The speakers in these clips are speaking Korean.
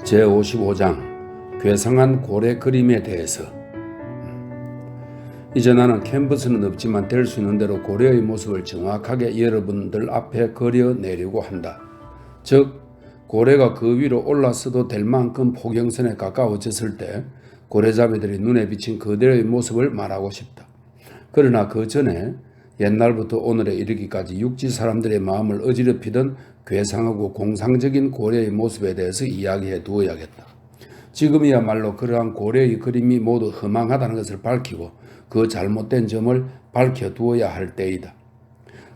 제55장 괴상한 고래 그림에 대해서. 이제 나는 캔버스는 없지만 될 수 있는 대로 고래의 모습을 정확하게 여러분들 앞에 그려내려고 한다. 즉 고래가 그 위로 올라서도 될 만큼 포경선에 가까워졌을 때 고래잡이들이 눈에 비친 그들의 모습을 말하고 싶다. 그러나 그 전에 옛날부터 오늘에 이르기까지 육지 사람들의 마음을 어지럽히던 괴상하고 공상적인 고래의 모습에 대해서 이야기해 두어야겠다. 지금이야말로 그러한 고래의 그림이 모두 허망하다는 것을 밝히고 그 잘못된 점을 밝혀두어야 할 때이다.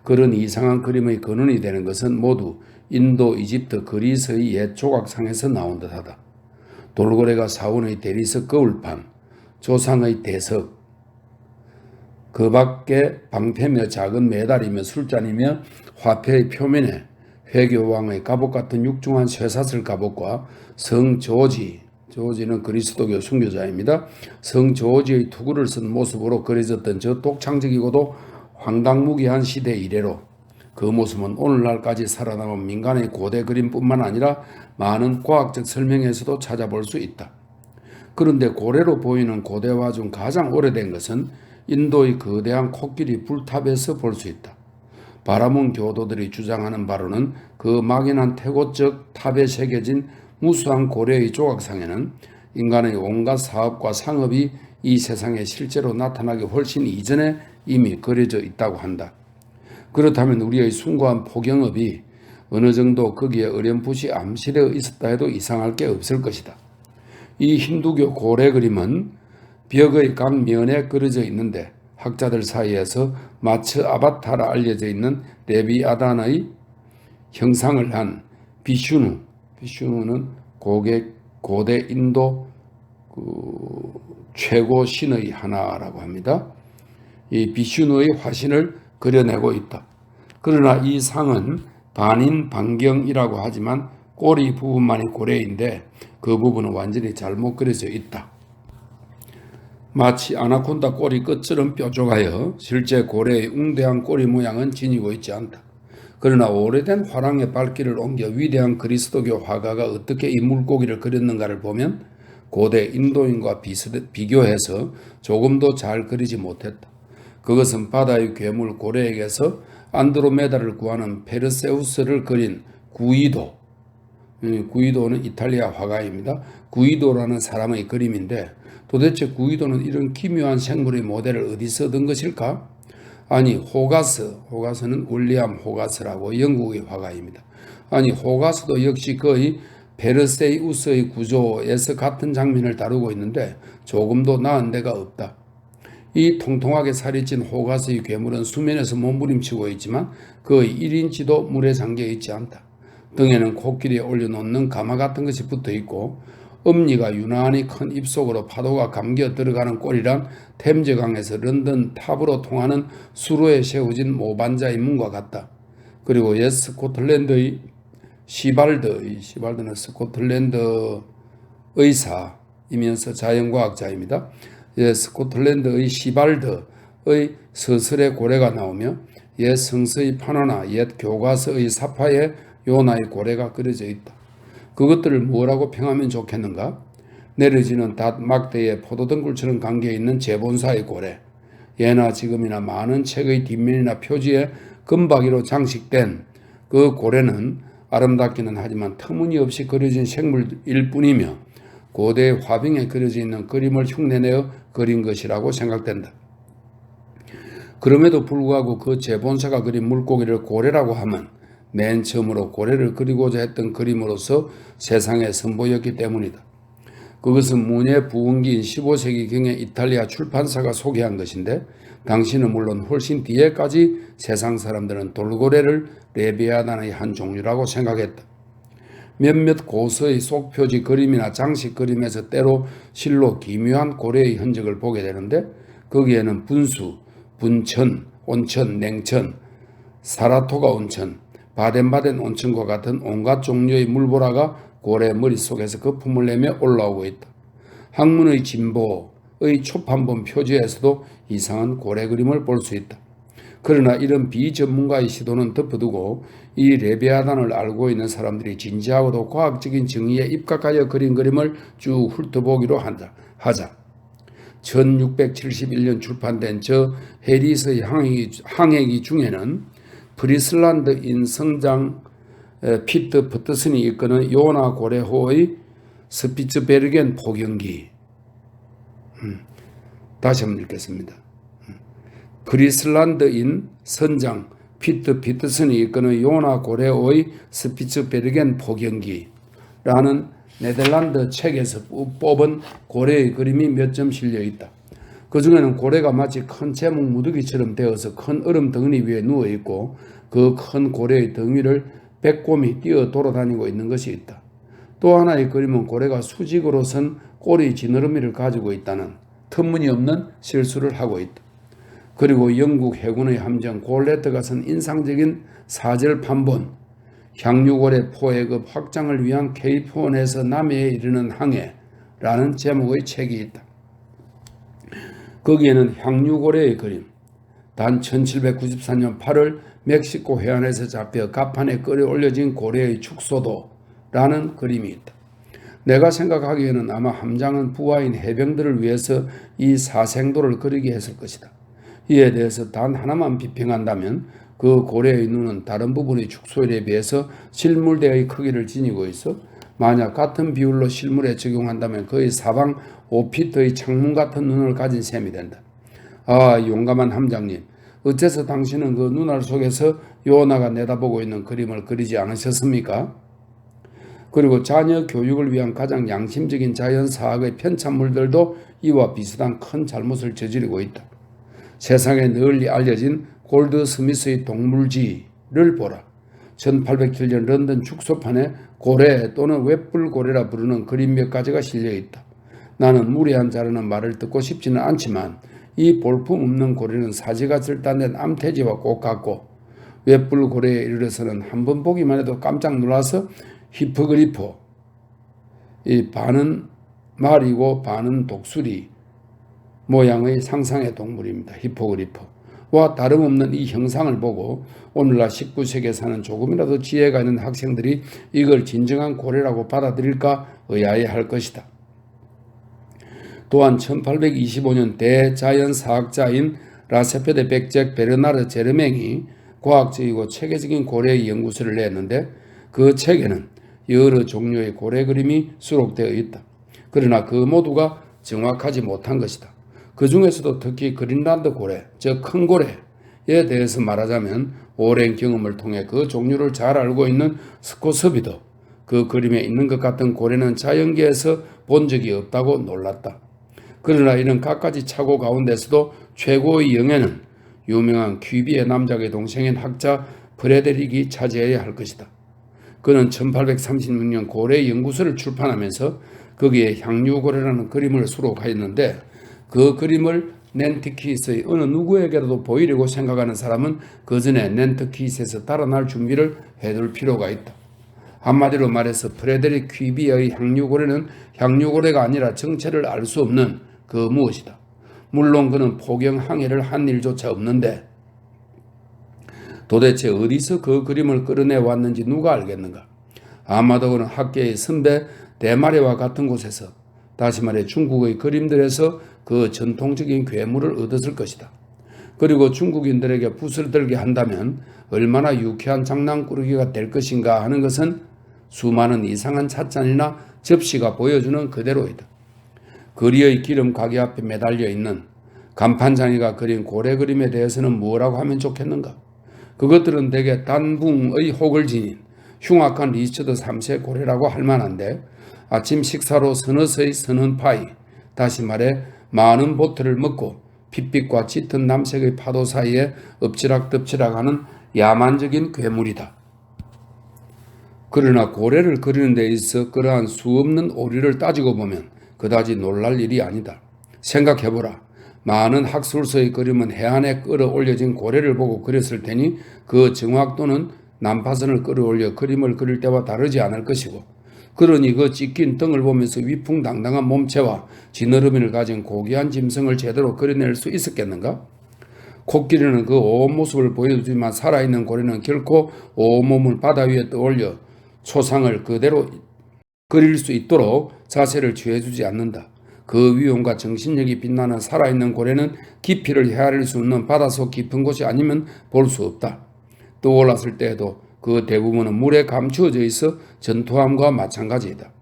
그런 이상한 그림의 근원이 되는 것은 모두 인도, 이집트, 그리스의 옛 조각상에서 나온 듯하다. 돌고래가 사원의 대리석 거울판, 조상의 대석, 그 밖에 방패며 작은 메달이며 술잔이며 화폐의 표면에 회교왕의 갑옷 같은 육중한 쇠사슬 갑옷과 성 조지는 그리스도교 순교자입니다. 성 조지의 투구를 쓴 모습으로 그려졌던 저 독창적이고도 황당무계한 시대 이래로 그 모습은 오늘날까지 살아남은 민간의 고대 그림뿐만 아니라 많은 과학적 설명에서도 찾아볼 수 있다. 그런데 고래로 보이는 고대화 중 가장 오래된 것은 인도의 거대한 코끼리 불탑에서 볼 수 있다. 바라문 교도들이 주장하는 바로는 그 막연한 태고적 탑에 새겨진 무수한 고래의 조각상에는 인간의 온갖 사업과 상업이 이 세상에 실제로 나타나기 훨씬 이전에 이미 그려져 있다고 한다. 그렇다면 우리의 숭고한 포경업이 어느 정도 거기에 어렴풋이 암시되어 있었다 해도 이상할 게 없을 것이다. 이 힌두교 고래 그림은 벽의 각 면에 그려져 있는데 학자들 사이에서 마츠 아바타라 알려져 있는 레비아단의 형상을 한 비슈누는 고대 인도 최고 신의 하나라고 합니다. 이 비슈누의 화신을 그려내고 있다. 그러나 이 상은 반인반경이라고 하지만 꼬리 부분만이 고래인데 그 부분은 완전히 잘못 그려져 있다. 마치 아나콘다 꼬리 끝처럼 뾰족하여 실제 고래의 웅대한 꼬리 모양은 지니고 있지 않다. 그러나 오래된 화랑의 발길을 옮겨 위대한 그리스도교 화가가 어떻게 이 물고기를 그렸는가를 보면 고대 인도인과 비교해서 조금도 잘 그리지 못했다. 그것은 바다의 괴물 고래에게서 안드로메다를 구하는 페르세우스를 그린 구이도는 이탈리아 화가입니다. 구이도라는 사람의 그림인데 도대체 구이도는 이런 기묘한 생물의 모델을 어디서 얻은 것일까? 아니 호가스는 윌리엄 호가스라고 영국의 화가입니다. 아니 호가스도 역시 거의 페르세우스의 구조에서 같은 장면을 다루고 있는데 조금도 나은 데가 없다. 이 통통하게 살이 찐 호가스의 괴물은 수면에서 몸부림치고 있지만 거의 1인치도 물에 잠겨 있지 않다. 등에는 코끼리에 올려놓는 가마 같은 것이 붙어 있고 엄니가 유난히 큰 입속으로 파도가 감겨 들어가는 꼴이란 템즈강에서 런던 탑으로 통하는 수로에 세워진 모반자의 문과 같다. 그리고 옛 스코틀랜드의 시발드는 스코틀랜드 의사이면서 자연과학자입니다. 옛 스코틀랜드의 시발드의 서술에 고래가 나오며 옛 성서의 파나나 옛 교과서의 사파에 요나의 고래가 그려져 있다. 그것들을 뭐라고 평하면 좋겠는가? 내려지는 닷 막대에 포도등굴처럼 감겨있는 제본사의 고래, 예나 지금이나 많은 책의 뒷면이나 표지에 금박이로 장식된 그 고래는 아름답기는 하지만 터무니없이 그려진 생물일 뿐이며 고대의 화병에 그려져 있는 그림을 흉내내어 그린 것이라고 생각된다. 그럼에도 불구하고 그 제본사가 그린 물고기를 고래라고 하면 맨 처음으로 고래를 그리고자 했던 그림으로서 세상에 선보였기 때문이다. 그것은 문예 부흥기인 15세기경에 이탈리아 출판사가 소개한 것인데 당시는 물론 훨씬 뒤에까지 세상 사람들은 돌고래를 레비아단의 한 종류라고 생각했다. 몇몇 고서의 속표지 그림이나 장식 그림에서 때로 실로 기묘한 고래의 흔적을 보게 되는데 거기에는 분수, 분천, 온천, 냉천, 사라토가 온천, 바덴바덴 온천과 같은 온갖 종류의 물보라가 고래 머릿속에서 거품을 내며 올라오고 있다. 학문의 진보의 초판본 표지에서도 이상한 고래 그림을 볼 수 있다. 그러나 이런 비전문가의 시도는 덮어두고 이 레비아단을 알고 있는 사람들이 진지하고도 과학적인 정의에 입각하여 그린 그림을 쭉 훑어보기로 하자. 1671년 출판된 저 해리스의 항해기 중에는 프리슬란드인 성장 피트 퍼터슨이 이끄는 요나 고래호의 스피츠베르겐 포경기, 다시 한번 읽겠습니다. 프리슬란드인 선장 피트 피터슨이 이끄는 요나 고래호의 스피츠베르겐 포경기라는 네덜란드 책에서 뽑은 고래의 그림이 몇 점 실려 있다. 그 중에는 고래가 마치 큰 제목 무더기처럼 되어서 큰 얼음 덩어리 위에 누워 있고 그 큰 고래의 덩이를 빼꼼히 뛰어 돌아다니고 있는 것이 있다. 또 하나의 그림은 고래가 수직으로 선 꼬리 지느러미를 가지고 있다는 터무니없는 실수를 하고 있다. 그리고 영국 해군의 함정 골레트가 선 인상적인 사절 판본 향유고래 포획업 확장을 위한 케이프온에서 남해에 이르는 항해라는 제목의 책이 있다. 거기에는 향유고래의 그림, 단 1794년 8월 멕시코 해안에서 잡혀 갑판에 끌어올려진 고래의 축소도라는 그림이 있다. 내가 생각하기에는 아마 함장은 부하인 해병들을 위해서 이 사생도를 그리게 했을 것이다. 이에 대해서 단 하나만 비평한다면 그 고래의 눈은 다른 부분의 축소율에 비해서 실물대의 크기를 지니고 있어 만약 같은 비율로 실물에 적용한다면 거의 사방 5피트의 창문 같은 눈을 가진 셈이 된다. 아, 용감한 함장님, 어째서 당신은 그 눈알 속에서 요나가 내다보고 있는 그림을 그리지 않으셨습니까? 그리고 자녀 교육을 위한 가장 양심적인 자연사학의 편찬물들도 이와 비슷한 큰 잘못을 저지르고 있다. 세상에 널리 알려진 골드 스미스의 동물지를 보라. 1807년 런던 축소판에 고래 또는 웹불고래라 부르는 그림 몇 가지가 실려 있다. 나는 무례한 자라는 말을 듣고 싶지는 않지만 이 볼품없는 고래는 사지가 절단된 암돼지와 꼭 같고 웹불고래에 이르러서는 한 번 보기만 해도 깜짝 놀라서 히포그리퍼, 이 반은 말이고 반은 독수리 모양의 상상의 동물입니다. 히포그리퍼와 다름없는 이 형상을 보고 오늘날 19세기에 사는 조금이라도 지혜가 있는 학생들이 이걸 진정한 고래라고 받아들일까 의아해할 것이다. 또한 1825년 대자연사학자인 라세페데 백잭 베르나르 제르맹이 과학적이고 체계적인 고래의 연구서를 냈는데 그 책에는 여러 종류의 고래 그림이 수록되어 있다. 그러나 그 모두가 정확하지 못한 것이다. 그 중에서도 특히 그린란드 고래, 즉 큰 고래에 대해서 말하자면 오랜 경험을 통해 그 종류를 잘 알고 있는 스코스비도 그 그림에 있는 것 같은 고래는 자연계에서 본 적이 없다고 놀랐다. 그러나 이런 갖가지 착오 가운데서도 최고의 영예는 유명한 퀴비의 남작의 동생인 학자 프레데릭이 차지해야 할 것이다. 그는 1836년 고래 연구소를 출판하면서 거기에 향유고래라는 그림을 수록하였는데 그 그림을 낸트키스의 어느 누구에게라도 보이려고 생각하는 사람은 그 전에 낸트키스에서 달아날 준비를 해둘 필요가 있다. 한마디로 말해서 프레데릭 퀴비의 향유고래는 향유고래가 아니라 정체를 알 수 없는 그 무엇이다. 물론 그는 포경 항해를 한 일조차 없는데 도대체 어디서 그 그림을 끌어내 왔는지 누가 알겠는가? 아마도 그는 학계의 선배 대마레와 같은 곳에서, 다시 말해 중국의 그림들에서 그 전통적인 괴물을 얻었을 것이다. 그리고 중국인들에게 붓을 들게 한다면 얼마나 유쾌한 장난꾸러기가 될 것인가 하는 것은 수많은 이상한 찻잔이나 접시가 보여주는 그대로이다. 거리의 기름 가게 앞에 매달려 있는 간판장이가 그린 고래 그림에 대해서는 뭐라고 하면 좋겠는가? 그것들은 대개 단붕의 혹을 지닌 흉악한 리처드 3세 고래라고 할 만한데 아침 식사로 서너 서의 서는 파이, 다시 말해 많은 보트를 먹고 핏빛과 짙은 남색의 파도 사이에 엎치락덮치락하는 야만적인 괴물이다. 그러나 고래를 그리는 데 있어 그러한 수없는 오류를 따지고 보면 그다지 놀랄 일이 아니다. 생각해보라. 많은 학술서의 그림은 해안에 끌어올려진 고래를 보고 그렸을 테니 그 정확도는 난파선을 끌어올려 그림을 그릴 때와 다르지 않을 것이고, 그러니 그 찢긴 등을 보면서 위풍당당한 몸체와 지느러미를 가진 고귀한 짐승을 제대로 그려낼 수 있었겠는가? 코끼리는 그 온 모습을 보여주지만 살아있는 고래는 결코 온몸을 바다 위에 떠올려 초상을 그대로 그릴 수 있도록 자세를 취해주지 않는다. 그 위험과 정신력이 빛나는 살아있는 고래는 깊이를 헤아릴 수 없는 바닷속 깊은 곳이 아니면 볼 수 없다. 떠올랐을 때에도 그 대부분은 물에 감추어져 있어 전투함과 마찬가지이다.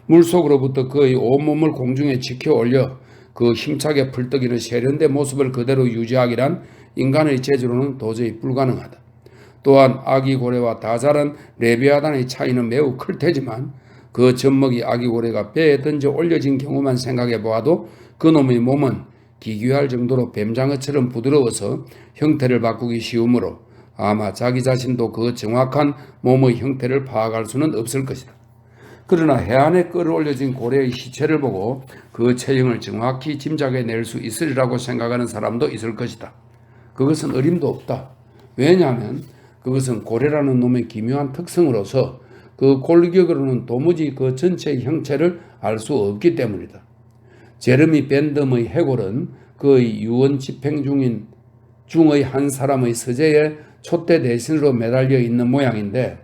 물속으로부터 그의 온몸을 공중에 치켜 올려 그 힘차게 풀떡이는 세련된 모습을 그대로 유지하기란 인간의 재주로는 도저히 불가능하다. 또한 아기 고래와 다 자란 레비아단의 차이는 매우 클 테지만 그 젖먹이 아기 고래가 배에 던져 올려진 경우만 생각해 보아도 그놈의 몸은 기괴할 정도로 뱀장어처럼 부드러워서 형태를 바꾸기 쉬우므로 아마 자기 자신도 그 정확한 몸의 형태를 파악할 수는 없을 것이다. 그러나 해안에 끌어올려진 고래의 시체를 보고 그 체형을 정확히 짐작해낼 수 있으리라고 생각하는 사람도 있을 것이다. 그것은 어림도 없다. 왜냐하면 그것은 고래라는 놈의 기묘한 특성으로서 그 골격으로는 도무지 그 전체의 형체를 알 수 없기 때문이다. 제르미 벤덤의 해골은 그의 유언 집행 중의 한 사람의 서재에 촛대 대신으로 매달려 있는 모양인데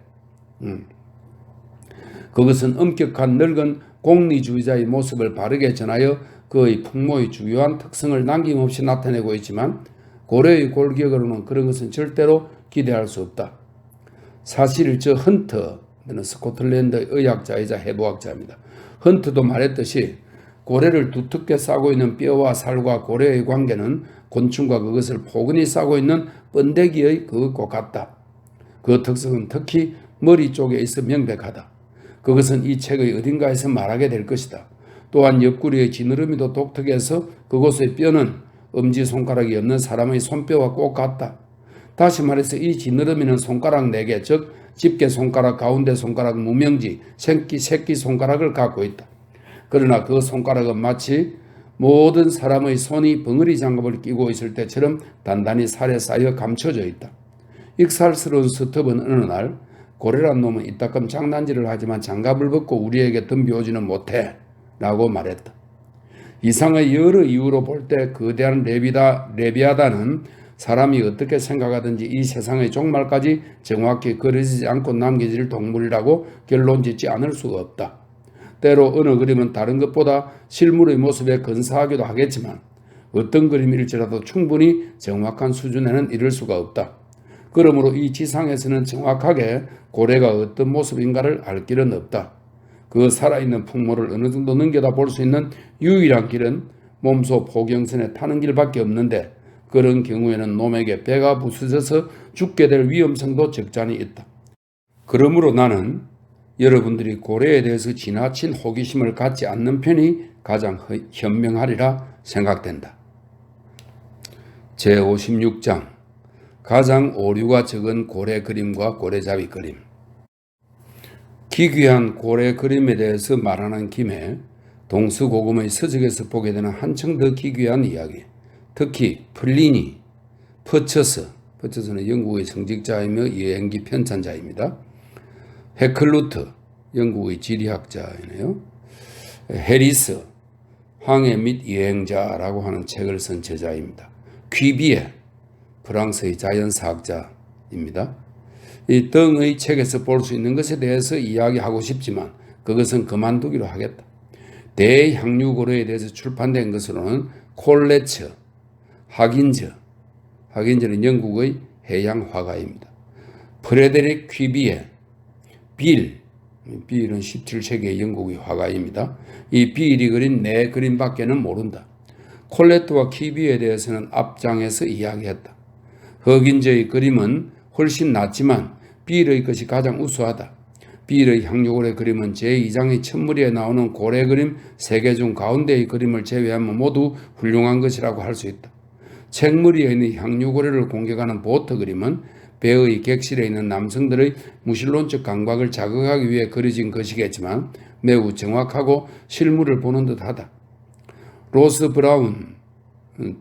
그것은 엄격한 늙은 공리주의자의 모습을 바르게 전하여 그의 풍모의 주요한 특성을 남김없이 나타내고 있지만 고래의 골격으로는 그런 것은 절대로 기대할 수 없다. 사실 저 헌터는 스코틀랜드 의학자이자 해부학자입니다. 헌트도 말했듯이 고래를 두텁게 싸고 있는 뼈와 살과 고래의 관계는 곤충과 그것을 포근히 싸고 있는 번데기의 그것과 같다. 그 특성은 특히 머리 쪽에 있어 명백하다. 그것은 이 책의 어딘가에서 말하게 될 것이다. 또한 옆구리의 지느러미도 독특해서 그곳의 뼈는 엄지손가락이 없는 사람의 손뼈와 꼭 같다. 다시 말해서 이 지느러미는 손가락 4개, 즉 집게손가락, 가운데 손가락, 무명지, 새끼손가락을 갖고 있다. 그러나 그 손가락은 마치 모든 사람의 손이 벙어리 장갑을 끼고 있을 때처럼 단단히 살에 쌓여 감춰져 있다. 익살스러운 스톱은 어느 날 고래란 놈은 이따금 장난질을 하지만 장갑을 벗고 우리에게 덤벼오지는 못해 라고 말했다. 이상의 여러 이유로 볼 때 거대한 레비아단은 사람이 어떻게 생각하든지 이 세상의 종말까지 정확히 그려지지 않고 남겨질 동물이라고 결론 짓지 않을 수가 없다. 때로 어느 그림은 다른 것보다 실물의 모습에 근사하기도 하겠지만 어떤 그림일지라도 충분히 정확한 수준에는 이를 수가 없다. 그러므로 이 지상에서는 정확하게 고래가 어떤 모습인가를 알 길은 없다. 그 살아있는 풍모를 어느 정도 넘겨다 볼 수 있는 유일한 길은 몸소 포경선에 타는 길밖에 없는데 그런 경우에는 놈에게 배가 부서져서 죽게 될 위험성도 적잖이 있다. 그러므로 나는 여러분들이 고래에 대해서 지나친 호기심을 갖지 않는 편이 가장 현명하리라 생각된다. 제56장 가장 오류가 적은 고래 그림과 고래잡이 그림. 기괴한 고래 그림에 대해서 말하는 김에 동서고금의 서적에서 보게 되는 한층 더 기괴한 이야기, 특히 플리니, 퍼처스는 영국의 성직자이며 여행기 편찬자입니다. 헤클루트, 영국의 지리학자이네요. 해리스, 항해 및 여행자라고 하는 책을 쓴 저자입니다. 퀴비에, 프랑스의 자연사학자입니다. 이 등의 책에서 볼 수 있는 것에 대해서 이야기하고 싶지만 그것은 그만두기로 하겠다. 대향류고래에 대해서 출판된 것으로는 콜레처, 하긴저는 영국의 해양 화가입니다. 프레데릭 퀴비에, 빌은 17세기의 영국의 화가입니다. 이 빌이 그린 네 그림밖에는 모른다. 콜레트와 퀴비에 대해서는 앞장에서 이야기했다. 허긴저의 그림은 훨씬 낫지만 빌의 것이 가장 우수하다. 빌의 향유고래 그림은 제2장의 첫무리에 나오는 고래 그림 3개 중 가운데의 그림을 제외하면 모두 훌륭한 것이라고 할 수 있다. 책무리에 있는 향유고래를 공격하는 보트 그림은 배의 객실에 있는 남성들의 무신론적 감각을 자극하기 위해 그려진 것이겠지만 매우 정확하고 실물을 보는 듯하다. 로스 브라운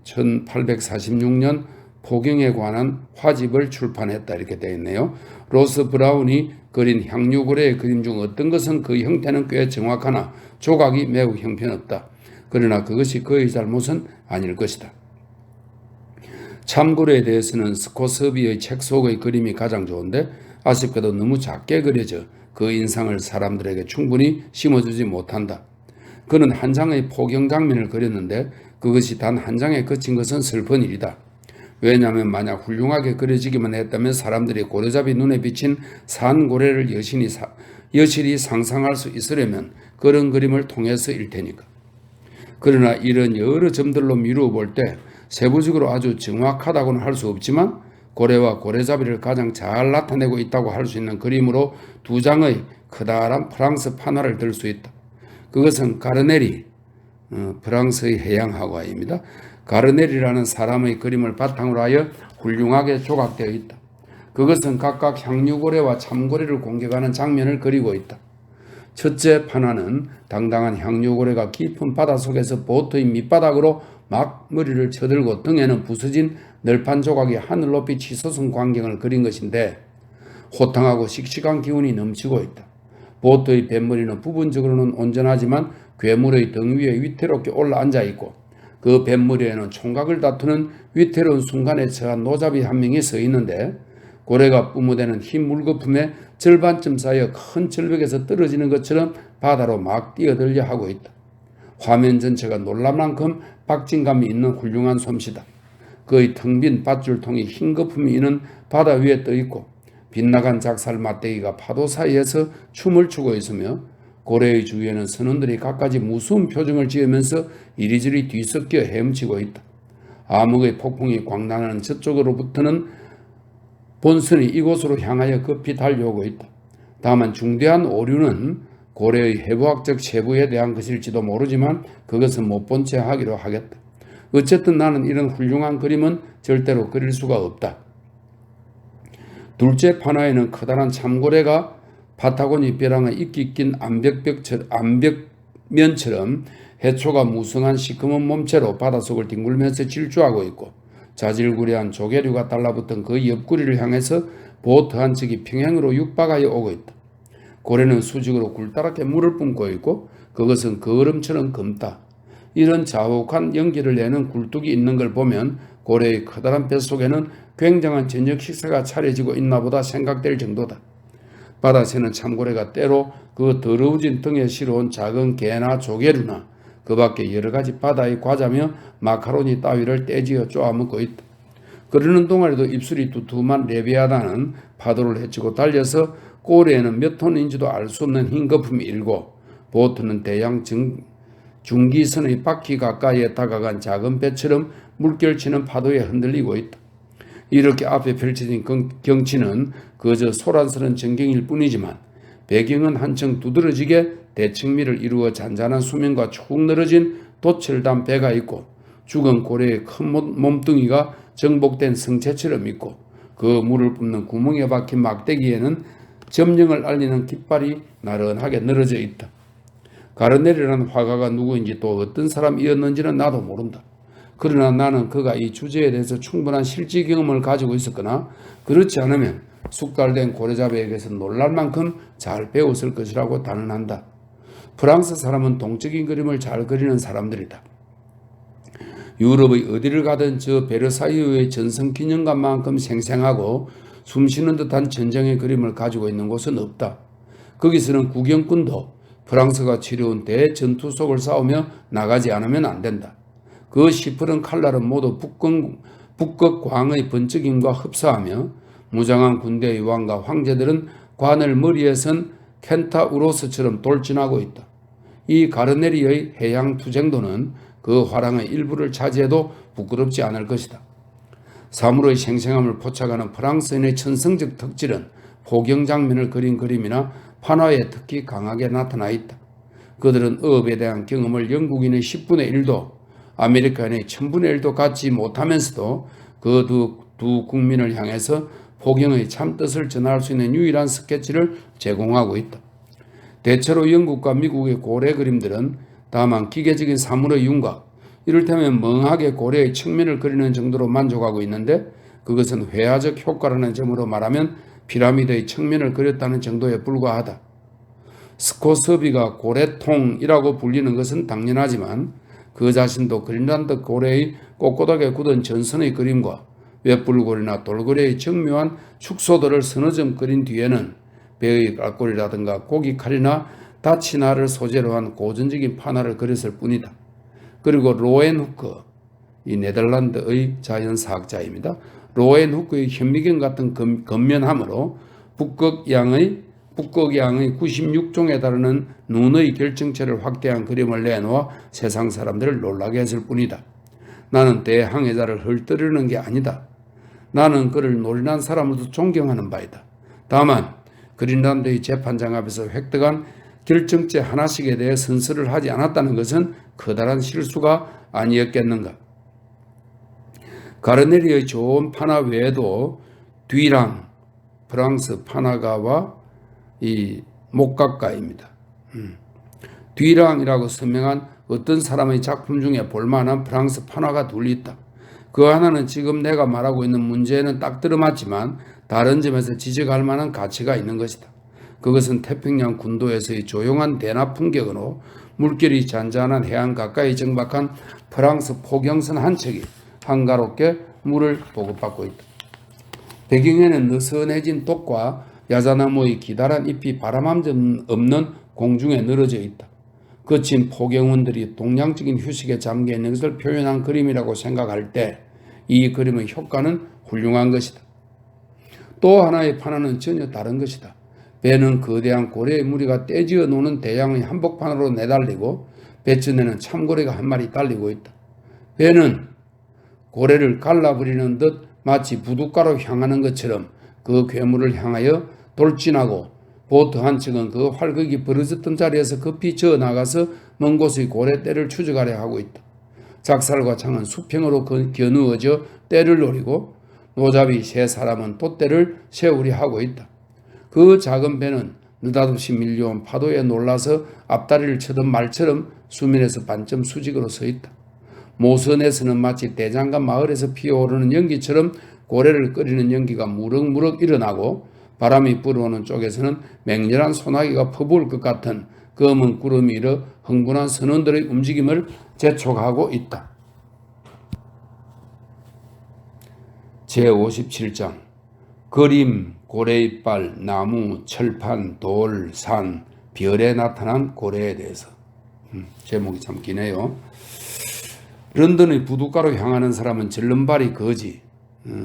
1846년 포경에 관한 화집을 출판했다 이렇게 되어 있네요. 로스 브라운이 그린 향유고래의 그림 중 어떤 것은 그 형태는 꽤 정확하나 조각이 매우 형편없다. 그러나 그것이 그의 잘못은 아닐 것이다. 참고래에 대해서는 스코스비의 책 속의 그림이 가장 좋은데 아쉽게도 너무 작게 그려져 그 인상을 사람들에게 충분히 심어주지 못한다. 그는 한 장의 포경 장면을 그렸는데 그것이 단 한 장에 그친 것은 슬픈 일이다. 왜냐하면 만약 훌륭하게 그려지기만 했다면 사람들이 고래잡이 눈에 비친 산고래를 여실히 상상할 수 있으려면 그런 그림을 통해서일 테니까. 그러나 이런 여러 점들로 미루어 볼 때 세부적으로 아주 정확하다고는 할 수 없지만 고래와 고래잡이를 가장 잘 나타내고 있다고 할 수 있는 그림으로 두 장의 커다란 프랑스 판화를 들 수 있다. 그것은 가르네리, 프랑스의 해양학화입니다. 가르네리라는 사람의 그림을 바탕으로 하여 훌륭하게 조각되어 있다. 그것은 각각 향유고래와 참고래를 공격하는 장면을 그리고 있다. 첫째 판화는 당당한 향유고래가 깊은 바닷속에서 보트의 밑바닥으로 막 머리를 쳐들고 등에는 부서진 널판 조각이 하늘 높이 치솟은 광경을 그린 것인데 호탕하고 씩씩한 기운이 넘치고 있다. 보트의 뱃머리는 부분적으로는 온전하지만 괴물의 등 위에 위태롭게 올라앉아 있고 그 뱃머리에는 총각을 다투는 위태로운 순간에 처한 노잡이 한 명이 서 있는데 고래가 뿜어대는 흰 물거품에 절반쯤 쌓여 큰 절벽에서 떨어지는 것처럼 바다로 막 뛰어들려 하고 있다. 화면 전체가 놀랄 만큼 박진감이 있는 훌륭한 솜씨다. 그의 텅 빈 밧줄통이 흰 거품이 있는 바다 위에 떠 있고 빗나간 작살 맞대기가 파도 사이에서 춤을 추고 있으며 고래의 주위에는 선원들이 갖가지 무서운 표정을 지으면서 이리저리 뒤섞여 헤엄치고 있다. 암흑의 폭풍이 광나는 저쪽으로부터는 본선이 이곳으로 향하여 급히 달려오고 있다. 다만 중대한 오류는 고래의 해부학적 세부에 대한 것일지도 모르지만 그것은 못 본 채 하기로 하겠다. 어쨌든 나는 이런 훌륭한 그림은 절대로 그릴 수가 없다. 둘째 판화에는 커다란 참고래가 파타고니 벼랑의 이끼 낀 암벽면처럼 해초가 무성한 시커먼 몸체로 바닷속을 뒹굴면서 질주하고 있고 자질구레한 조개류가 달라붙은 그 옆구리를 향해서 보트 한 척이 평행으로 육박하여 오고 있다. 고래는 수직으로 굴다랗게 물을 뿜고 있고 그것은 거름처럼 검다. 이런 자욱한 연기를 내는 굴뚝이 있는 걸 보면 고래의 커다란 뱃속에는 굉장한 저녁 식사가 차려지고 있나 보다 생각될 정도다. 바다새는 참고래가 때로 그 더러워진 등에 실어온 작은 개나 조개류나 그 밖에 여러 가지 바다의 과자며 마카로니 따위를 떼지어 쪼아먹고 있다. 그러는 동안에도 입술이 두툼한 레비아단은 파도를 헤치고 달려서 꼬리에는 몇 톤인지도 알 수 없는 흰 거품이 일고 보트는 대양 중기선의 바퀴 가까이에 다가간 작은 배처럼 물결치는 파도에 흔들리고 있다. 이렇게 앞에 펼쳐진 경치는 그저 소란스러운 전경일 뿐이지만 배경은 한층 두드러지게 대칭미를 이루어 잔잔한 수면과 축 늘어진 돛철단 배가 있고 죽은 고래의 큰 몸뚱이가 정복된 성체처럼 있고 그 물을 뿜는 구멍에 박힌 막대기에는 점령을 알리는 깃발이 나른하게 늘어져 있다. 가르네리라는 화가가 누구인지 또 어떤 사람이었는지는 나도 모른다. 그러나 나는 그가 이 주제에 대해서 충분한 실제 경험을 가지고 있었거나 그렇지 않으면 숙달된 고래잡이에게서 놀랄 만큼 잘 배웠을 것이라고 단언한다. 프랑스 사람은 동적인 그림을 잘 그리는 사람들이다. 유럽의 어디를 가든 저 베르사유의 전성기념관만큼 생생하고 숨쉬는 듯한 전쟁의 그림을 가지고 있는 곳은 없다. 거기서는 구경꾼도 프랑스가 치러온 대전투 속을 싸우며 나가지 않으면 안 된다. 그 시퍼런 칼날은 모두 북극광의 번쩍임과 흡사하며 무장한 군대의 왕과 황제들은 관을 머리에 선 켄타우로스처럼 돌진하고 있다. 이 가르네리의 해양 투쟁도는 그 화랑의 일부를 차지해도 부끄럽지 않을 것이다. 사물의 생생함을 포착하는 프랑스인의 천성적 특질은 포경 장면을 그린 그림이나 판화에 특히 강하게 나타나 있다. 그들은 어업에 대한 경험을 영국인의 10분의 1도 아메리카인의 1000분의 1도 갖지 못하면서도 그 두 국민을 향해서 포경의 참뜻을 전할 수 있는 유일한 스케치를 제공하고 있다. 대체로 영국과 미국의 고래 그림들은 다만 기계적인 사물의 윤곽, 이를테면 멍하게 고래의 측면을 그리는 정도로 만족하고 있는데 그것은 회화적 효과라는 점으로 말하면 피라미드의 측면을 그렸다는 정도에 불과하다. 스코스비가 고래통이라고 불리는 것은 당연하지만 그 자신도 그린란드 고래의 꼿꼿하게 굳은 전선의 그림과 웹불고리나 돌고래의 정묘한 축소들을 서너 점 그린 뒤에는 배의 깔고리라든가 고기칼이나 다치나를 소재로 한 고전적인 판화를 그렸을 뿐이다. 그리고 로엔후크, 이 네덜란드의 자연사학자입니다. 로엔후크의 현미경 같은 건면함으로 북극양의 96종에 달하는 눈의 결정체를 확대한 그림을 내놓아 세상 사람들을 놀라게 했을 뿐이다. 나는 대항해자를 헐뜯으려는 게 아니다. 나는 그를 노련한 사람으로도 존경하는 바이다. 다만 그린란드의 재판장 앞에서 획득한 결정체 하나씩에 대해 선서를 하지 않았다는 것은 커다란 실수가 아니었겠는가. 가르네리의 좋은 판화 외에도 뒤랑 프랑스 판화가와 이 목각가입니다. 뒤랑이라고 서명한 어떤 사람의 작품 중에 볼만한 프랑스 판화가 둘 있다. 그 하나는 지금 내가 말하고 있는 문제에는 딱 들어맞지만 다른 점에서 지적할 만한 가치가 있는 것이다. 그것은 태평양 군도에서의 조용한 대나 풍경으로 물결이 잔잔한 해안 가까이 정박한 프랑스 포경선 한 척이 한가롭게 물을 보급받고 있다. 배경에는 느슨해진 독과 야자나무의 기다란 잎이 바람 한 점 없는 공중에 늘어져 있다. 거친 포경원들이 동양적인 휴식에 잠겨 있는 것을 표현한 그림이라고 생각할 때 이 그림의 효과는 훌륭한 것이다. 또 하나의 판화는 전혀 다른 것이다. 배는 거대한 고래의 무리가 떼지어 노는 대양의 한복판으로 내달리고 배전에는 참고래가 한 마리 달리고 있다. 배는 고래를 갈라버리는 듯 마치 부둣가로 향하는 것처럼 그 괴물을 향하여 돌진하고 보트 한 척은 그 활극이 벌어졌던 자리에서 급히 저어나가서 먼 곳의 고래떼를 추적하려 하고 있다. 작살과 창은 수평으로 겨누어져 떼를 노리고 노잡이 세 사람은 또 떼를 세우려 하고 있다. 그 작은 배는 느닷없이 밀려온 파도에 놀라서 앞다리를 쳐든 말처럼 수면에서 반쯤 수직으로 서 있다. 모선에서는 마치 대장간 마을에서 피어오르는 연기처럼 고래를 끓이는 연기가 무럭무럭 일어나고 바람이 불어오는 쪽에서는 맹렬한 소나기가 퍼부을 것 같은 검은 구름이 일어 흥분한 선원들의 움직임을 재촉하고 있다. 제57장 그림, 고래이빨, 나무, 철판, 돌, 산, 별에 나타난 고래에 대해서. 제목이 참 기네요. 런던의 부둣가로 향하는 사람은 절름발이 거지.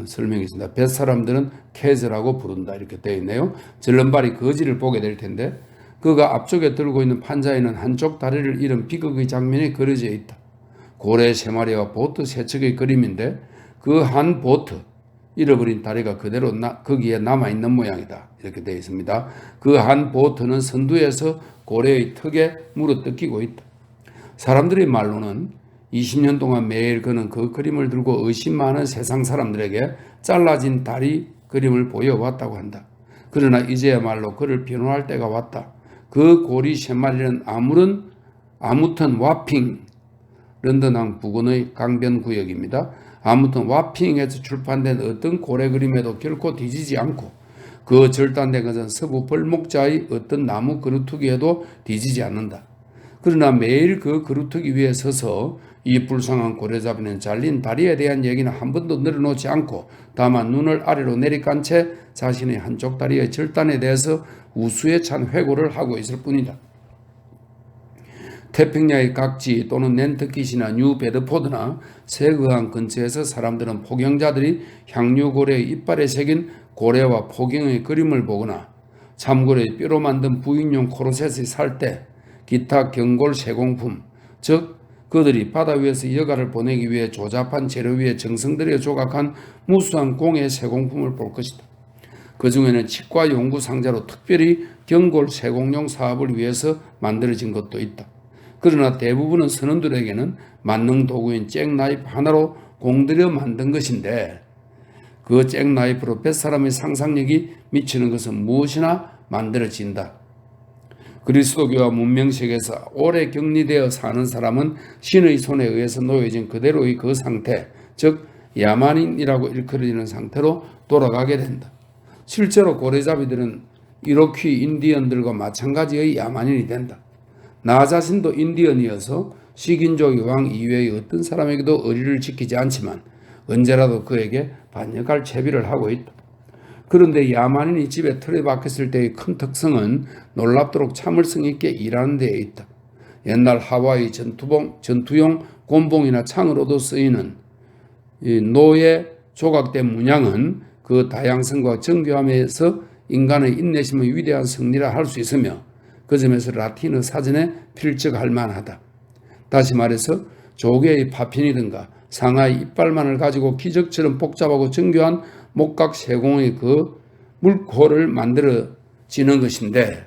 설명이 있습니다. 뱃사람들은 캐즈라고 부른다. 이렇게 되어 있네요. 절름발이 거지를 보게 될 텐데 그가 앞쪽에 들고 있는 판자에는 한쪽 다리를 잃은 비극의 장면이 그려져 있다. 고래 세 마리와 보트 세 척의 그림인데 그 한 보트, 잃어버린 다리가 그대로 거기에 남아있는 모양이다. 이렇게 되어 있습니다. 그 한 보트는 선두에서 고래의 턱에 물어뜯기고 있다. 사람들의 말로는 20년 동안 매일 그는 그 그림을 들고 의심 많은 세상 사람들에게 잘라진 다리 그림을 보여왔다고 한다. 그러나 이제야말로 그를 변호할 때가 왔다. 그 고리 세 마리는 아무튼 와핑, 런던항 부근의 강변구역입니다. 아무튼 와핑에서 출판된 어떤 고래 그림에도 결코 뒤지지 않고 그 절단된 것은 서부 벌목자의 어떤 나무 그루터기에도 뒤지지 않는다. 그러나 매일 그 그루터기 위에 서서 이 불쌍한 고래잡이는 잘린 다리에 대한 얘기는 한 번도 늘어놓지 않고 다만 눈을 아래로 내리깐 채 자신의 한쪽 다리의 절단에 대해서 우수에 찬 회고를 하고 있을 뿐이다. 태평양의 각지 또는 낸터킷이나 뉴 베드포드나 세그항 근처에서 사람들은 포경자들이 향유고래의 이빨에 새긴 고래와 포경의 그림을 보거나 참고래의 뼈로 만든 부인용 코르셋을 살 때 기타 경골 세공품, 즉 그들이 바다 위에서 여가를 보내기 위해 조잡한 재료 위에 정성 들여 조각한 무수한 공예 세공품을 볼 것이다. 그 중에는 치과 연구 상자로 특별히 경골 세공용 사업을 위해서 만들어진 것도 있다. 그러나 대부분은 선원들에게는 만능 도구인 잭나이프 하나로 공들여 만든 것인데 그 잭나이프로 뱃사람의 상상력이 미치는 것은 무엇이나 만들어진다. 그리스도교와 문명세계에서 오래 격리되어 사는 사람은 신의 손에 의해서 놓여진 그대로의 그 상태, 즉 야만인이라고 일컬어지는 상태로 돌아가게 된다. 실제로 고래잡이들은 이로퀴 인디언들과 마찬가지의 야만인이 된다. 나 자신도 인디언이어서 식인족의 왕 이외의 어떤 사람에게도 의리를 지키지 않지만 언제라도 그에게 반역할 채비를 하고 있다. 그런데 야만인이 집에 틀에 박혔을 때의 큰 특성은 놀랍도록 참을성 있게 일하는 데에 있다. 옛날 하와이 전투용 곤봉이나 창으로도 쓰이는 이 노예 조각된 문양은 그 다양성과 정교함에서 인간의 인내심의 위대한 승리라 할 수 있으며 그 점에서 라틴어 사전에 필적할 만하다. 다시 말해서 조개의 파핀이든가 상하의 이빨만을 가지고 기적처럼 복잡하고 정교한 목각 세공의 그 물코를 만들어지는 것인데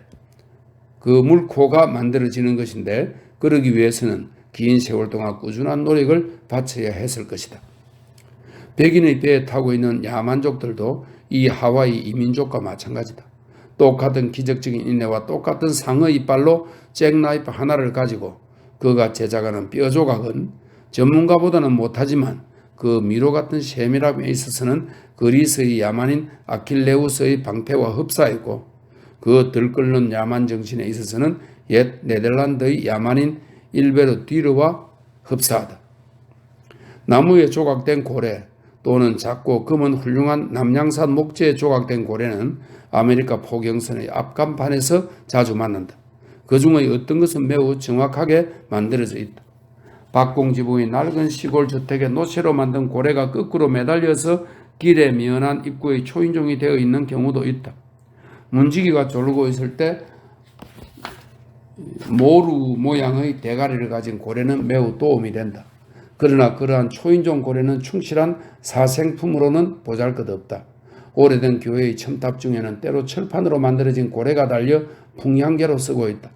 그러기 위해서는 긴 세월 동안 꾸준한 노력을 바쳐야 했을 것이다. 백인의 배에 타고 있는 야만족들도 이 하와이 이민족과 마찬가지다. 똑같은 기적적인 인내와 똑같은 상어 이빨로 잭나이프 하나를 가지고 그가 제작하는 뼈 조각은 전문가보다는 못하지만 그 미로 같은 세밀함에 있어서는 그리스의 야만인 아킬레우스의 방패와 흡사했고 그 들끓는 야만 정신에 있어서는 옛 네덜란드의 야만인 일베르 뒤르와 흡사하다. 나무에 조각된 고래 또는 작고 검은 훌륭한 남양산 목재에 조각된 고래는 아메리카 포경선의 앞간판에서 자주 만난다. 그 중의 어떤 것은 매우 정확하게 만들어져 있다. 박공지부의 낡은 시골 주택에 노체로 만든 고래가 거꾸로 매달려서 길에 미연한 입구의 초인종이 되어 있는 경우도 있다. 문지기가 졸고 있을 때 모루 모양의 대가리를 가진 고래는 매우 도움이 된다. 그러나 그러한 초인종 고래는 충실한 사생품으로는 보잘것없다. 오래된 교회의 첨탑 중에는 때로 철판으로 만들어진 고래가 달려 풍향계로 쓰고 있다.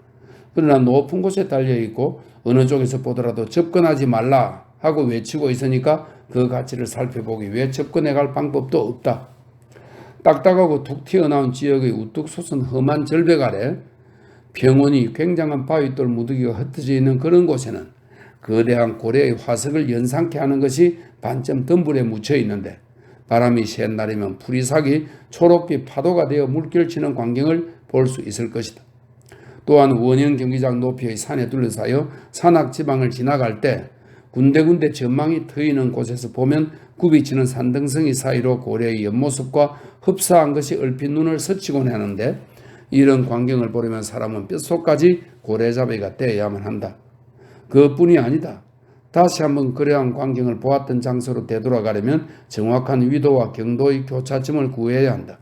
그러나 높은 곳에 달려있고 어느 쪽에서 보더라도 접근하지 말라 하고 외치고 있으니까 그 가치를 살펴보기 위해 접근해갈 방법도 없다. 딱딱하고 툭 튀어나온 지역의 우뚝 솟은 험한 절벽 아래 평원이 굉장한 바위돌 무더기가 흩어져 있는 그런 곳에는 거대한 고래의 화석을 연상케 하는 것이 반점 덤불에 묻혀 있는데 바람이 센 날이면 풀이삭이 초록빛 파도가 되어 물결치는 광경을 볼 수 있을 것이다. 또한 원형 경기장 높이의 산에 둘러싸여 산악지방을 지나갈 때 군데군데 전망이 트이는 곳에서 보면 굽이치는 산등성이 사이로 고래의 옆모습과 흡사한 것이 얼핏 눈을 스치곤 하는데 이런 광경을 보려면 사람은 뼛속까지 고래잡이가 되어야만 한다. 그뿐이 아니다. 다시 한번 그러한 광경을 보았던 장소로 되돌아가려면 정확한 위도와 경도의 교차점을 구해야 한다.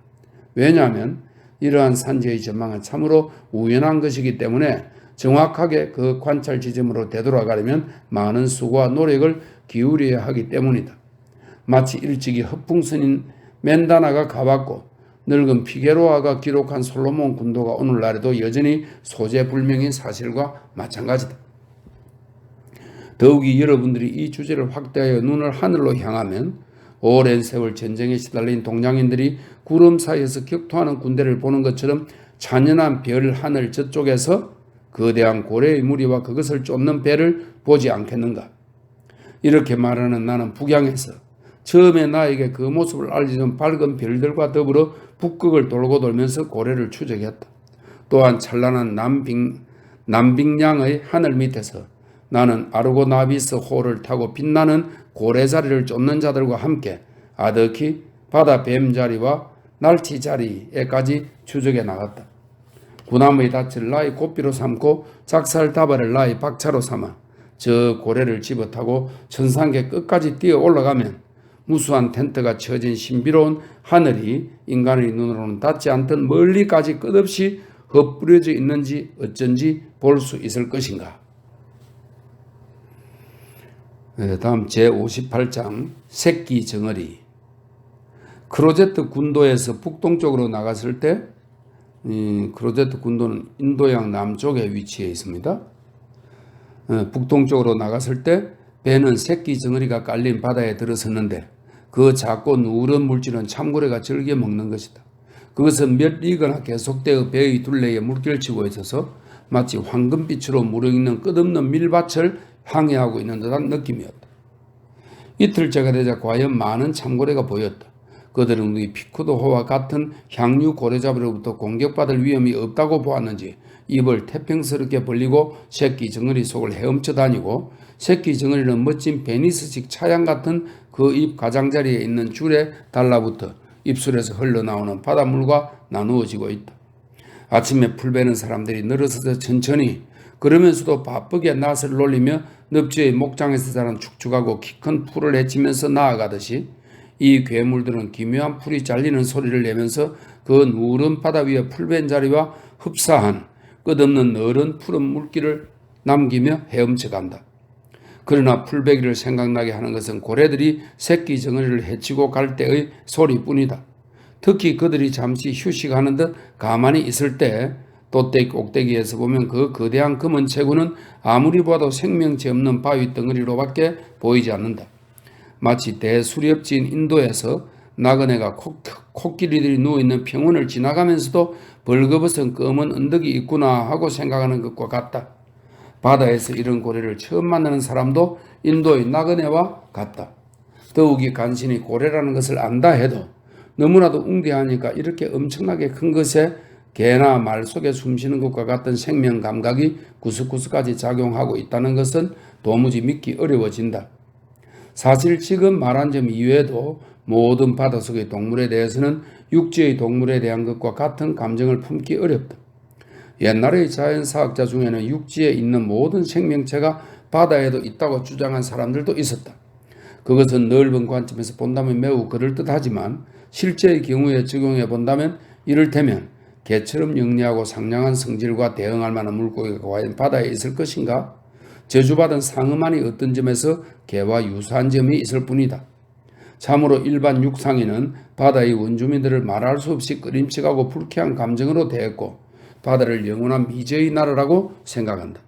왜냐하면 이러한 산지의 전망은 참으로 우연한 것이기 때문에 정확하게 그 관찰 지점으로 되돌아가려면 많은 수고와 노력을 기울여야 하기 때문이다. 마치 일찍이 허풍선인 멘다나가 가봤고 늙은 피게로아가 기록한 솔로몬 군도가 오늘날에도 여전히 소재불명인 사실과 마찬가지다. 더욱이 여러분들이 이 주제를 확대하여 눈을 하늘로 향하면 오랜 세월 전쟁에 시달린 동양인들이 구름 사이에서 격투하는 군대를 보는 것처럼 찬연한 별 하늘 저쪽에서 거대한 고래의 무리와 그것을 쫓는 배를 보지 않겠는가. 이렇게 말하는 나는 북양에서 처음에 나에게 그 모습을 알려준 밝은 별들과 더불어 북극을 돌고 돌면서 고래를 추적했다. 또한 찬란한 남빙양의 하늘 밑에서 나는 아르고나비스 호를 타고 빛나는 고래자리를 쫓는 자들과 함께 아득히 바다 뱀자리와 날치자리에까지 추적해 나갔다. 구나무의 닻을 나의 고삐로 삼고 작살다발을 나의 박차로 삼아 저 고래를 집어타고 천상계 끝까지 뛰어 올라가면 무수한 텐트가 쳐진 신비로운 하늘이 인간의 눈으로는 닿지 않던 멀리까지 끝없이 흩뿌려져 있는지 어쩐지 볼 수 있을 것인가. 다음 제58장 새끼 정어리. 크로제트 군도에서 북동쪽으로 나갔을 때 크로제트 군도는 인도양 남쪽에 위치해 있습니다. 북동쪽으로 나갔을 때 배는 새끼 정어리가 깔린 바다에 들어섰는데 그 작고 누런 물질은 참고래가 즐겨 먹는 것이다. 그것은 몇 리거나 계속되어 배의 둘레에 물결치고 있어서 마치 황금빛으로 무르익는 끝없는 밀밭을 항해하고 있는 듯한 느낌이었다. 이틀째가 되자 과연 많은 참고래가 보였다. 그들은 우리 피쿠도호와 같은 향유 고래잡이로부터 공격받을 위험이 없다고 보았는지 입을 태평스럽게 벌리고 새끼 정어리 속을 헤엄쳐 다니고 새끼 정어리는 멋진 베니스식 차양 같은 그 입 가장자리에 있는 줄에 달라붙어 입술에서 흘러나오는 바닷물과 나누어지고 있다. 아침에 풀 베는 사람들이 늘어서서 천천히 그러면서도 바쁘게 낫을 놀리며 늪지의 목장에서 자란 축축하고 키 큰 풀을 헤치면서 나아가듯이 이 괴물들은 기묘한 풀이 잘리는 소리를 내면서 그 누런 바다 위에 풀벤 자리와 흡사한 끝없는 너른 푸른 물길을 남기며 헤엄쳐 간다. 그러나 풀베기를 생각나게 하는 것은 고래들이 새끼 정어리를 헤치고 갈 때의 소리뿐이다. 특히 그들이 잠시 휴식하는 듯 가만히 있을 때 돛대 꼭대기에서 보면 그 거대한 검은 체구는 아무리 봐도 생명체 없는 바위 덩어리로밖에 보이지 않는다. 마치 대수렵지인 인도에서 나그네가 코끼리들이 누워있는 평원을 지나가면서도 벌거벗은 검은 언덕이 있구나 하고 생각하는 것과 같다. 바다에서 이런 고래를 처음 만나는 사람도 인도의 나그네와 같다. 더욱이 간신히 고래라는 것을 안다 해도 너무나도 웅대하니까 이렇게 엄청나게 큰 것에 개나 말 속에 숨쉬는 것과 같은 생명 감각이 구석구석까지 작용하고 있다는 것은 도무지 믿기 어려워진다. 사실 지금 말한 점 이외에도 모든 바닷속의 동물에 대해서는 육지의 동물에 대한 것과 같은 감정을 품기 어렵다. 옛날의 자연사학자 중에는 육지에 있는 모든 생명체가 바다에도 있다고 주장한 사람들도 있었다. 그것은 넓은 관점에서 본다면 매우 그럴듯하지만 실제의 경우에 적용해 본다면 이를테면 개처럼 영리하고 상냥한 성질과 대응할 만한 물고기가 과연 바다에 있을 것인가? 저주받은 상어만이 어떤 점에서 개와 유사한 점이 있을 뿐이다. 참으로 일반 육상인은 바다의 원주민들을 말할 수 없이 꺼림칙하고 불쾌한 감정으로 대했고 바다를 영원한 미제의 나라라고 생각한다.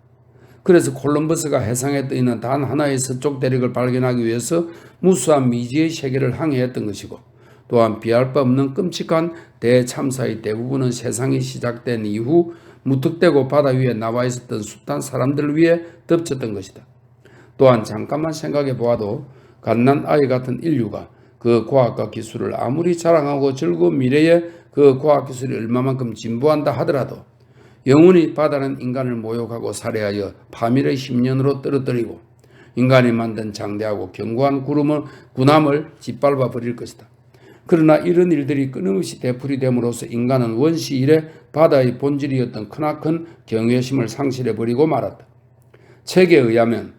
그래서 콜럼버스가 해상에 떠있는 단 하나의 서쪽 대륙을 발견하기 위해서 무수한 미지의 세계를 항해했던 것이고 또한 비할 바 없는 끔찍한 대참사의 대부분은 세상이 시작된 이후 무턱대고 바다 위에 나와 있었던 숱한 사람들을 위해 덮쳤던 것이다. 또한 잠깐만 생각해 보아도 갓난 아이 같은 인류가 그 과학과 기술을 아무리 자랑하고 즐거운 미래에 그 과학기술이 얼마만큼 진보한다 하더라도 영원히 바다는 인간을 모욕하고 살해하여 파멸의 10년으로 떨어뜨리고 인간이 만든 장대하고 견고한 군함을 짓밟아 버릴 것이다. 그러나 이런 일들이 끊임없이 되풀이됨으로써 인간은 원시 이래 바다의 본질이었던 크나큰 경외심을 상실해버리고 말았다. 책에 의하면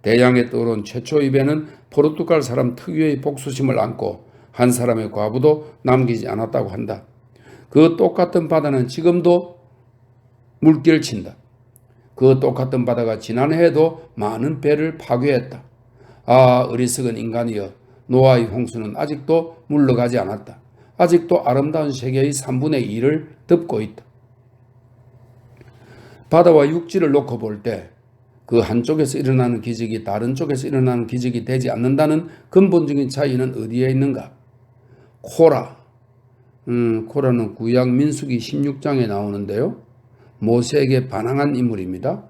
대양에 떠오른 최초의 배는 포르투갈 사람 특유의 복수심을 안고 한 사람의 과부도 남기지 않았다고 한다. 그 똑같은 바다는 지금도 물결을 친다. 그 똑같은 바다가 지난해에도 많은 배를 파괴했다. 아, 어리석은 인간이여, 노아의 홍수는 아직도 물러가지 않았다. 아직도 아름다운 세계의 3분의 2를 덮고 있다. 바다와 육지를 놓고 볼 때 그 한쪽에서 일어나는 기적이 다른 쪽에서 일어나는 기적이 되지 않는다는 근본적인 차이는 어디에 있는가? 코라. 코라는 구약 민수기 16장에 나오는데요. 모세에게 반항한 인물입니다.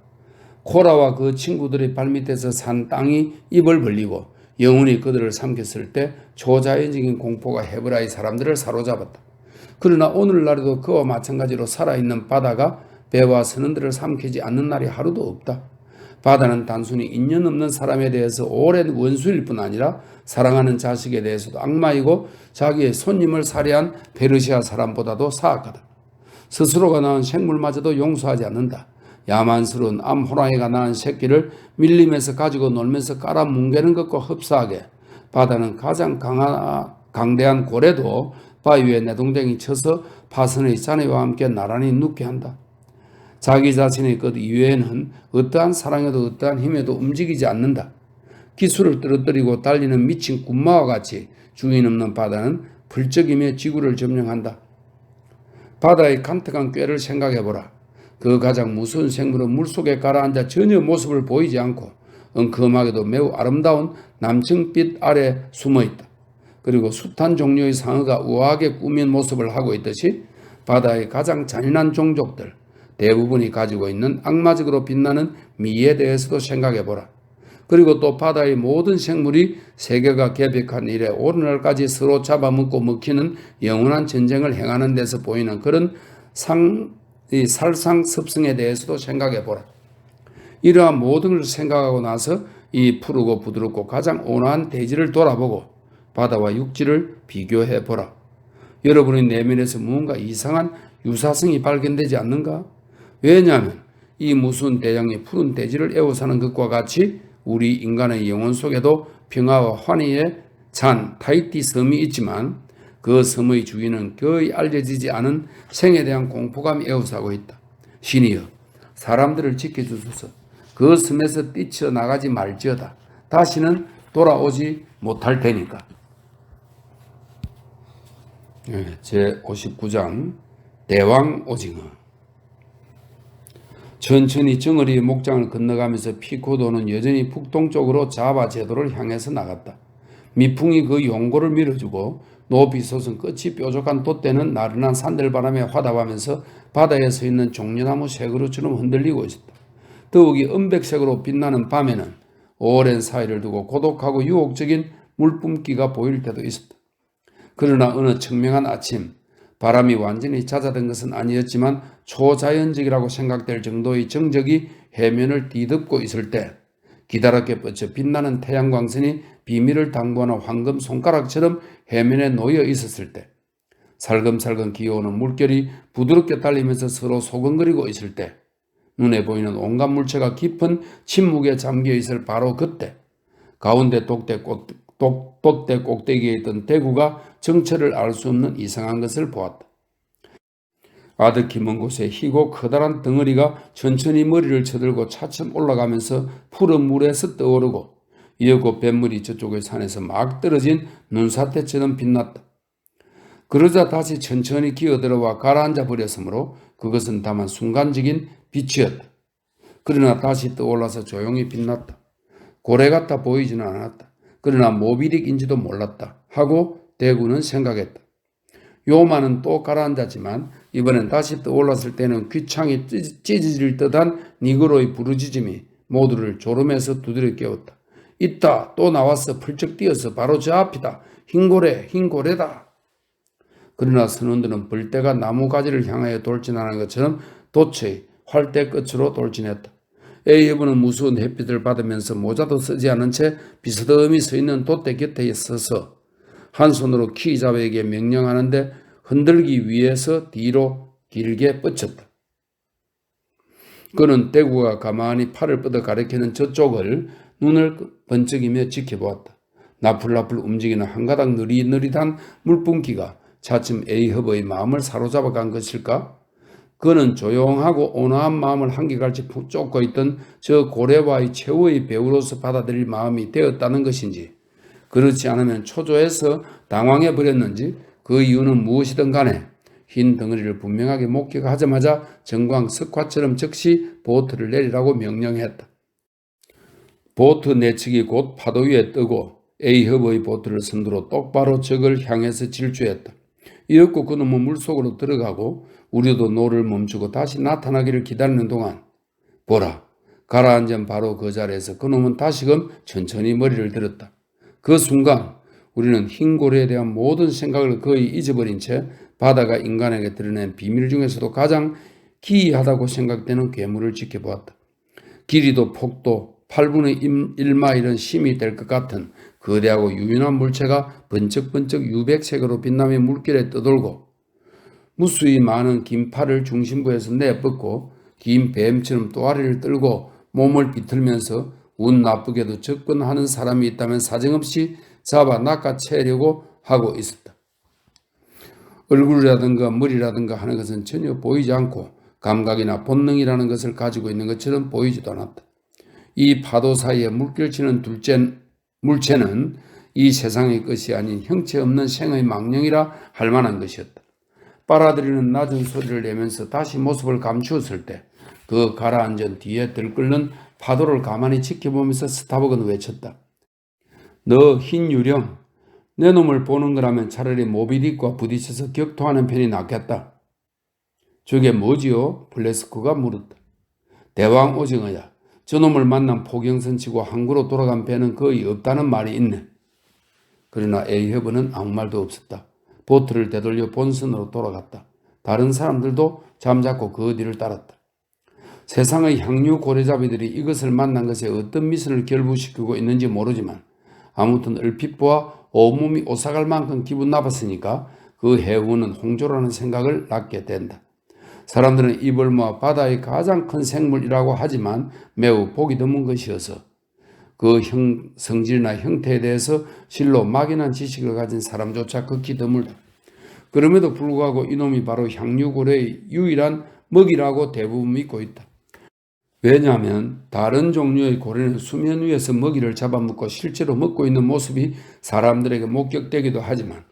코라와 그 친구들의 발밑에서 산 땅이 입을 벌리고 영혼이 그들을 삼켰을 때 초자연적인 공포가 헤브라의 사람들을 사로잡았다. 그러나 오늘날에도 그와 마찬가지로 살아있는 바다가 배와 선원들을 삼키지 않는 날이 하루도 없다. 바다는 단순히 인연 없는 사람에 대해서 오랜 원수일 뿐 아니라 사랑하는 자식에 대해서도 악마이고 자기의 손님을 살해한 페르시아 사람보다도 사악하다. 스스로가 낳은 생물마저도 용서하지 않는다. 야만스러운 암호랑이가 낳은 새끼를 밀림에서 가지고 놀면서 깔아뭉개는 것과 흡사하게 바다는 가장 강대한 고래도 바위에 내동댕이 쳐서 파선의 자네와 함께 나란히 눕게 한다. 자기 자신의 것 이외에는 어떠한 사랑에도 어떠한 힘에도 움직이지 않는다. 기술을 떨어뜨리고 달리는 미친 군마와 같이 주인 없는 바다는 불적임에 지구를 점령한다. 바다의 간택한 꾀를 생각해보라. 그 가장 무서운 생물은 물속에 가라앉아 전혀 모습을 보이지 않고 엉큼하게도 매우 아름다운 남청빛 아래 숨어있다. 그리고 숱한 종류의 상어가 우아하게 꾸민 모습을 하고 있듯이 바다의 가장 잔인한 종족들 대부분이 가지고 있는 악마적으로 빛나는 미에 대해서도 생각해보라. 그리고 또 바다의 모든 생물이 세계가 개벽한 이래 오늘날까지 서로 잡아먹고 먹히는 영원한 전쟁을 행하는 데서 보이는 그런 이 살상습성에 대해서도 생각해 보라. 이러한 모든 것을 생각하고 나서 이 푸르고 부드럽고 가장 온화한 대지를 돌아보고 바다와 육지를 비교해 보라. 여러분의 내면에서 무언가 이상한 유사성이 발견되지 않는가? 왜냐하면 이 무수한 대양의 푸른 대지를 에워싸는 것과 같이 우리 인간의 영혼 속에도 평화와 환희에 찬 타히티 섬이 있지만 그 섬의 주인은 거의 알려지지 않은 생에 대한 공포감이 에워싸고 있다. 신이여, 사람들을 지켜주소서. 그 섬에서 뛰쳐나가지 말지어다. 다시는 돌아오지 못할 테니까. 제59장 대왕 오징어. 천천히 정어리의 목장을 건너가면서 피코도는 여전히 북동쪽으로 자바 제도를 향해서 나갔다. 미풍이 그 용고를 밀어주고 높이 솟은 끝이 뾰족한 돛대는 나른한 산들바람에 화답하면서 바다에 서 있는 종려나무 새그루처럼 흔들리고 있었다. 더욱이 은백색으로 빛나는 밤에는 오랜 사이를 두고 고독하고 유혹적인 물뿜기가 보일 때도 있었다. 그러나 어느 청명한 아침, 바람이 완전히 잦아든 것은 아니었지만 초자연적이라고 생각될 정도의 정적이 해면을 뒤덮고 있을 때 기다랗게 뻗쳐 빛나는 태양광선이 비밀을 당부하는 황금 손가락처럼 해면에 놓여 있었을 때 살금살금 기어오는 물결이 부드럽게 딸리면서 서로 소근거리고 있을 때 눈에 보이는 온갖 물체가 깊은 침묵에 잠겨 있을 바로 그때 가운데 돛대 꼭대기에 있던 대구가 정체를 알 수 없는 이상한 것을 보았다. 아득히 먼 곳에 희고 커다란 덩어리가 천천히 머리를 쳐들고 차츰 올라가면서 푸른 물에서 떠오르고 이어고 뱃물이 저쪽의 산에서 막 떨어진 눈사태처럼 빛났다. 그러자 다시 천천히 기어들어와 가라앉아 버렸으므로 그것은 다만 순간적인 빛이었다. 그러나 다시 떠올라서 조용히 빛났다. 고래 같아 보이지는 않았다. 그러나 모비딕인지도 몰랐다 하고 대구는 생각했다. 요마는 또 가라앉았지만 이번엔 다시 떠올랐을 때는 귀창이 찢어질 듯한 니그로의 부르짖음이 모두를 졸음에서 두드려 깨웠다. 있다, 또 나왔어. 펄쩍 뛰어서 바로 저 앞이다. 흰고래, 흰고래다. 그러나 선원들은 벌떼가 나무가지를 향하여 돌진하는 것처럼 도처의 활대 끝으로 돌진했다. 에이브는 무수한 햇빛을 받으면서 모자도 쓰지 않은 채 비스듬히 서 있는 돛대 곁에 서서 한 손으로 키잡에게 명령하는데 흔들기 위해서 뒤로 길게 뻗쳤다. 그는 대구가 가만히 팔을 뻗어 가리키는 저쪽을 눈을 번쩍이며 지켜보았다. 나풀나풀 움직이는 한 가닥 느릿느릿한 물뿜기가 차츰 에이허브의 마음을 사로잡아 간 것일까? 그는 조용하고 온화한 마음을 한결같이 쫓고 있던 저 고래와의 최후의 배우로서 받아들일 마음이 되었다는 것인지, 그렇지 않으면 초조해서 당황해 버렸는지, 그 이유는 무엇이든 간에 흰 덩어리를 분명하게 목격하자마자 정광 석화처럼 즉시 보트를 내리라고 명령했다. 보트 내측이 곧 파도 위에 뜨고 에이허브의 보트를 선두로 똑바로 적을 향해서 질주했다. 이윽고 그놈은 물속으로 들어가고 우리도 노를 멈추고 다시 나타나기를 기다리는 동안 보라, 가라앉은 바로 그 자리에서 그놈은 다시금 천천히 머리를 들었다. 그 순간 우리는 흰고래에 대한 모든 생각을 거의 잊어버린 채 바다가 인간에게 드러낸 비밀 중에서도 가장 기이하다고 생각되는 괴물을 지켜보았다. 길이도 폭도 8분의 1마일은 심이 될 것 같은 거대하고 유연한 물체가 번쩍번쩍 유백색으로 빛나며 물결에 떠돌고 무수히 많은 긴 팔을 중심부에서 내뻗고 긴 뱀처럼 또아리를 떨고 몸을 비틀면서 운 나쁘게도 접근하는 사람이 있다면 사정없이 잡아 낚아채려고 하고 있었다. 얼굴이라든가 머리라든가 하는 것은 전혀 보이지 않고 감각이나 본능이라는 것을 가지고 있는 것처럼 보이지도 않았다. 이 파도 사이에 물결치는 물체는 이 세상의 것이 아닌 형체 없는 생의 망령이라 할 만한 것이었다. 빨아들이는 낮은 소리를 내면서 다시 모습을 감추었을 때 그 가라앉은 뒤에 들끓는 파도를 가만히 지켜보면서 스타벅은 외쳤다. 너 흰 유령, 내 놈을 보는 거라면 차라리 모비딕과 부딪혀서 격투하는 편이 낫겠다. 저게 뭐지요? 블레스코가 물었다. 대왕 오징어야. 저놈을 만난 포경선치고 항구로 돌아간 배는 거의 없다는 말이 있네. 그러나 에이허브는 아무 말도 없었다. 보트를 되돌려 본선으로 돌아갔다. 다른 사람들도 잠잡고 그 뒤를 따랐다. 세상의 향유 고래잡이들이 이것을 만난 것에 어떤 미션을 결부시키고 있는지 모르지만 아무튼 얼핏 보아 온몸이 오싹할 만큼 기분 나빴으니까 그 해운은 홍조라는 생각을 낳게 된다. 사람들은 입을 모아 바다의 가장 큰 생물이라고 하지만 매우 보기 드문 것이어서 그 성질이나 형태에 대해서 실로 막연한 지식을 가진 사람조차 극히 드물다. 그럼에도 불구하고 이놈이 바로 향유고래의 유일한 먹이라고 대부분 믿고 있다. 왜냐하면 다른 종류의 고래는 수면 위에서 먹이를 잡아먹고 실제로 먹고 있는 모습이 사람들에게 목격되기도 하지만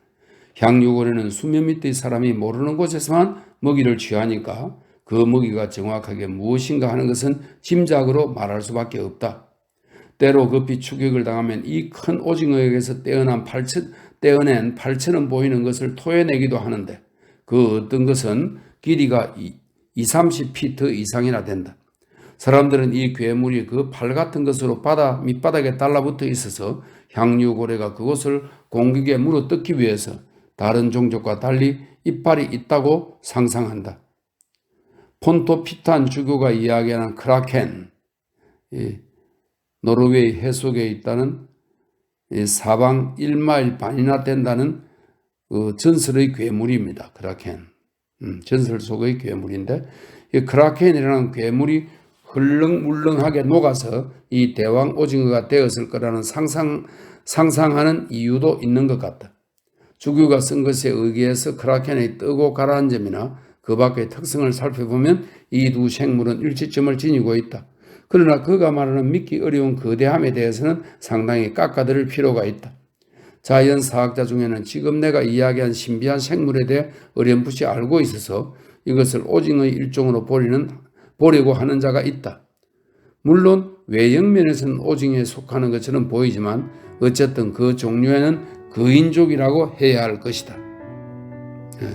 향유고래는 수면 밑의 사람이 모르는 곳에서만 먹이를 취하니까 그 먹이가 정확하게 무엇인가 하는 것은 짐작으로 말할 수밖에 없다. 때로 급히 추격을 당하면 이 큰 오징어에게서 떼어낸 팔처럼 보이는 것을 토해내기도 하는데 그 어떤 것은 길이가 20-30피트 이상이나 된다. 사람들은 이 괴물이 그 팔 같은 것으로 바다 밑바닥에 달라붙어 있어서 향유고래가 그것을 공격에 물어뜯기 위해서 다른 종족과 달리 이빨이 있다고 상상한다. 폰토피탄 주교가 이야기하는 크라켄, 노르웨이 해속에 있다는 사방 1마일 반이나 된다는 그 전설의 괴물입니다. 크라켄. 전설 속의 괴물인데 이 크라켄이라는 괴물이 흘렁물렁하게 녹아서 이 대왕 오징어가 되었을 거라는 상상하는 이유도 있는 것 같다. 주교가 쓴 것에 의기해서 크라켄의 뜨고 가라앉은 점이나 그 밖의 특성을 살펴보면 이 두 생물은 일치점을 지니고 있다. 그러나 그가 말하는 믿기 어려운 거대함에 대해서는 상당히 깎아들일 필요가 있다. 자연사학자 중에는 지금 내가 이야기한 신비한 생물에 대해 어렴풋이 알고 있어서 이것을 오징어의 일종으로 보려고 하는 자가 있다. 물론 외형면에서는 오징어에 속하는 것처럼 보이지만 어쨌든 그 종류에는 거인족이라고 해야 할 것이다.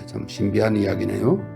참 신비한 이야기네요.